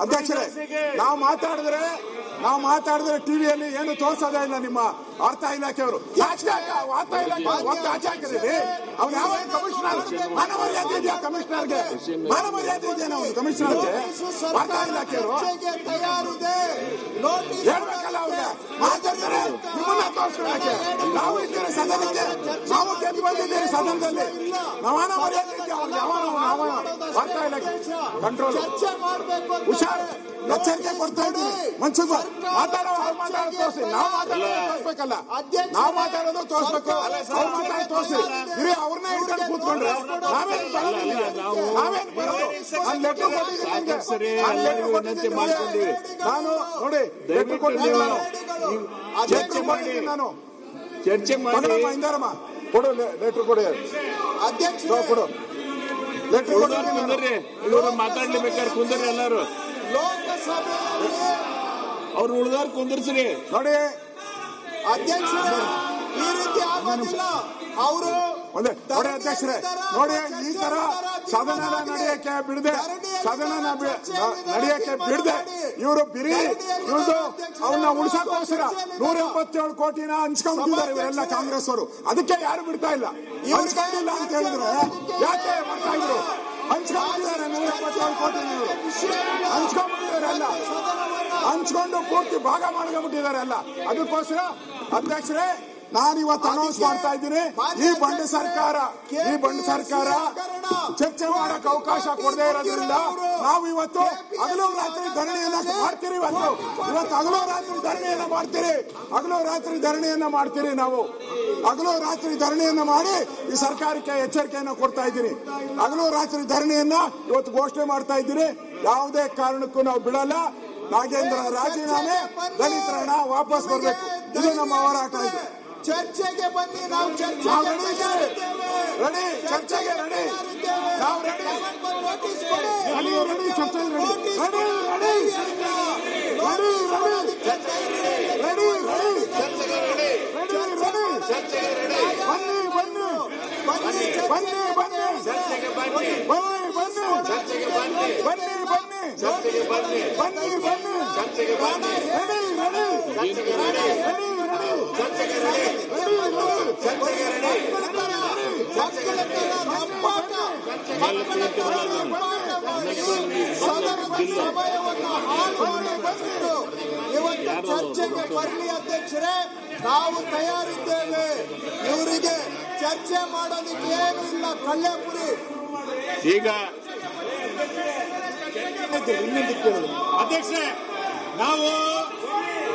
ಅಧ್ಯಕ್ಷರೇ, ನಾವು ಮಾತಾಡಿದ್ರೆ ಟಿವಿಯಲ್ಲಿ ಏನು ತೋರಿಸೋದೇ ಇಲ್ಲ. ನಿಮ್ಮ ವಾರ್ತಾ ಇಲಾಖೆಯವರು ವಾರ್ತಾ ಇಲಾಖೆ ಆಚೆ ಹಾಕಿದ್ದೀವಿ. ಅವ್ನು ಯಾವ ಕಮಿಷನರ್ ಮಾನವರ್ಯಾದೆ ಇದೆಯಾ? ಕಮಿಷನರ್ಗೆ ಮಾನವರ್ಯಾದೆ ಇದೆಯಾ? ನಾವು ಕಮಿಷನರ್ಗೆ ವಾರ್ತಾ ಇಲಾಖೆಯವರು ಹೇಳ್ಬೇಕಲ್ಲ. ಅವ್ರಿಗೆ ಮಾತಾಡ್ತಾರೆ, ನಿಮ್ಮನ್ನ ತೋರಿಸ್ಕೊಳ್ಳಕ್ಕೆ. ನಾವು ಇದ್ದೇವೆ ಸದನಕ್ಕೆ, ನಾವು ಗೆದ್ದು ಬಂದಿದ್ದೇವೆ ಸದನದಲ್ಲಿ. ಮಾನವರ್ಯಾದೆ ಇದೆಯಾ ಅವ್ರಿಗೆ? ಯಾವ ವಾರ್ತಾ ಇಲಾಖೆ ಕಂಟ್ರೋಲ್ ಹುಷಾರು ಎಚ್ಚರಿಕೆ ಕೊಡ್ತಾ ಇದ್ದೀವಿ. ಮನ್ಸುಖ್ ಮಾತಾಡೋದು ತೋರಿಸಿ, ನಾವು ತೋರಿಸ್ಬೇಕಲ್ಲ. ನಾವು ಮಾತಾಡೋದು ತೋರಿಸ್ಬೇಕು, ಅವ್ರು ಮಾತಾಡೋದು ತೋರಿಸಿ. ಇರಿ ಅವ್ರನ್ನೇ ಹಿಡ್ಕೊಂಡು ಕೂತ್ಕೊಂಡ್ರೆ ನಾವೇನು ಬರೋದು? ನಾನು ಲೆಟರ್ ಕೊಟ್ಟಿದ್ದೀನಿ. ನಾನು ನೋಡಿ ಲೆಟರ್ ಕೊಟ್ಟಿದ್ದೀನಿ. ನಾನು ಚರ್ಚೆ ಮಾಡಿ ಇಂದಾರಮ್ಮ ಕೊಡು, ಲೆಟರ್ ಕೊಡಿ ಅಧ್ಯಕ್ಷ, ಕೊಡು ಲೆಟರ್ ಕೊಡಿ. ಮಾತಾಡ್ಲೇಬೇಕಾದ್ರೆ ಕುಂದ್ರಿ ಎಲ್ಲಾರು. ಅವ್ರು ಉಳಿದವ್ರು ಕುಂದಿರ್ಸ್ರಿ. ನೋಡಿ ಅಧ್ಯಕ್ಷ, ಈ ರೀತಿ ಆಗೋದಿಲ್ಲ. ಅವರು ನೋಡಿ ಅಧ್ಯಕ್ಷರೇ, ನೋಡಿ ಈ ತರ ಸದನ ನಡೆಯಕ್ಕೆ ಬಿಡದೆ ಇವರು ಬಿರಿ ಇವ್ರದ್ದು ಅವನ್ನ ಉಳಿಸೋಕೋಸ್ಕರ 177 ಕೋಟಿನ ಹಂಚ್ಕೊಂಡಿದ್ದಾರೆ ಇವರೆಲ್ಲ ಕಾಂಗ್ರೆಸ್ ಅವರು. ಅದಕ್ಕೆ ಯಾರು ಬಿಡ್ತಾ ಇಲ್ಲ. ಹಂಚ್ಕೊಂಡಿಲ್ಲ ಅಂತ ಹೇಳಿದ್ರೆ ಯಾಕೆ ಮಾಡ್ತಾ ಇದ್ರು? ಹಂಚ್ಕೊಂಡಿದ್ದಾರೆ 177 ಕೋಟಿ ಹಂಚ್ಕೊಂಡ್ಬಿಟ್ಟಿದ್ದಾರೆ ಅಲ್ಲ, ಹಂಚ್ಕೊಂಡು ಪೂರ್ತಿ ಭಾಗ ಮಾಡ್ಕೊಂಡ್ಬಿಟ್ಟಿದ್ದಾರೆ ಅಲ್ಲ. ಅದಕ್ಕೋಸ್ಕರ ಅಧ್ಯಕ್ಷರೇ, ನಾನಿವತ್ತು ಅನೌನ್ಸ್ ಮಾಡ್ತಾ ಇದ್ದೀನಿ, ಈ ಬಂಡ ಸರ್ಕಾರ ಚರ್ಚೆ ಮಾಡಕ್ಕೆ ಅವಕಾಶ ಕೊಡದೇ ಇರೋದ್ರಿಂದ ನಾವು ಇವತ್ತು ಹಗಲು ರಾತ್ರಿ ಧರಣಿಯನ್ನ ಮಾಡ್ತೀರಿ. ಇವತ್ತು ಹಗಲು ರಾತ್ರಿ ಧರಣಿಯನ್ನ ಮಾಡ್ತೀರಿ. ನಾವು ಹಗಲು ರಾತ್ರಿ ಧರಣಿಯನ್ನ ಮಾಡಿ ಈ ಸರ್ಕಾರಕ್ಕೆ ಎಚ್ಚರಿಕೆಯನ್ನು ಕೊಡ್ತಾ ಇದ್ದೀನಿ. ಹಗಲು ರಾತ್ರಿ ಧರಣಿಯನ್ನ ಇವತ್ತು ಘೋಷಣೆ ಮಾಡ್ತಾ ಇದ್ದೀನಿ. ಯಾವುದೇ ಕಾರಣಕ್ಕೂ ನಾವು ಬಿಡಲ್ಲ. ನಾಗೇಂದ್ರ ರಾಜೀನಾಮೆ, ದಲಿತರ ಹಣ ವಾಪಸ್ ಬರಬೇಕು. ಇದು ನಮ್ಮ ಹೋರಾಟ. ಇದೆ ಚರ್ಚೆಗೆ ಬನ್ನಿ, ನಾವು ಚರ್ಚೆಗೆ ರೆಡಿ, ಚರ್ಚೆಗೆ ರೆಡಿ, ನಾವು ರೆಡಿ, ನೋಟಿಸ್ ಕೊಡಿ, ರೆಡಿ, ಚರ್ಚೆಗೆ ರೆಡಿ, ಚರ್ಚೆಗೆ ಬರಲಿ ಅಧ್ಯಕ್ಷರೇ, ನಾವು ತಯಾರಿದ್ದೇವೆ. ಇವರಿಗೆ ಚರ್ಚೆ ಮಾಡೋದಕ್ಕೆ ಏನು ಇಲ್ಲ. ಕಳ್ಳೆಪುರಿ ಈಗ ಅಧ್ಯಕ್ಷರೇ, ನಾವು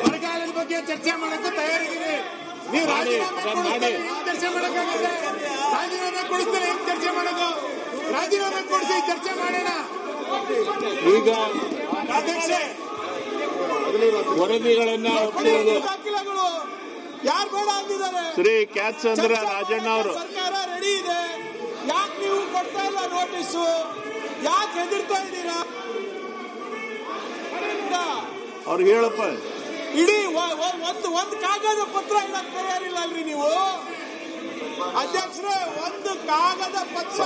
ಬರಗಾಲದ ಬಗ್ಗೆ ಚರ್ಚೆ ಮಾಡಕ್ಕೆ ತಯಾರಿದ್ದೀವಿ. ನೀವು ರಾಜೀನಾಮೆ ಚರ್ಚೆ ಮಾಡಕ್ಕಾಗುತ್ತೆ? ರಾಜೀನಾಮೆ ಕೊಡಿಸ್ತಾರೆ, ಹೆಂಗ್ ಚರ್ಚೆ ಮಾಡೋದು? ರಾಜೀನಾಮೆ ಕೊಡಿಸಿ ಚರ್ಚೆ ಮಾಡೋಣ. ಈಗ ಅಧ್ಯಕ್ಷರೇ, ವರದಿಗಳನ್ನ ದಾಖಲೆಗಳು ಯಾರು ಬೇಡ ಅಂದಿದ್ದಾರೆ? ಶ್ರೀ ಕ್ಯಾಚ್ ಚಂದ್ರ ರಾಜಣ್ಣ ಅವರು. ಸರ್ಕಾರ ರೆಡಿ ಇದೆ, ಯಾಕೆ ನೀವು ಕೊಡ್ತಾ ಇಲ್ಲ ನೋಟಿಸು? ಯಾಕೆ ಹೆದರ್ತಾ ಇದ್ದೀರಾ? ಅವ್ರಿಗೆ ಹೇಳಪ್ಪ. ಇಡೀ ಒಂದು ಕಾಗದ ಪತ್ರ ಇಡಕ್ ತಯಾರಿಲ್ಲ ಅಲ್ರಿ ನೀವು ಅಧ್ಯಕ್ಷರೇ? ಒಂದು ಕಾಗದ ಪತ್ರ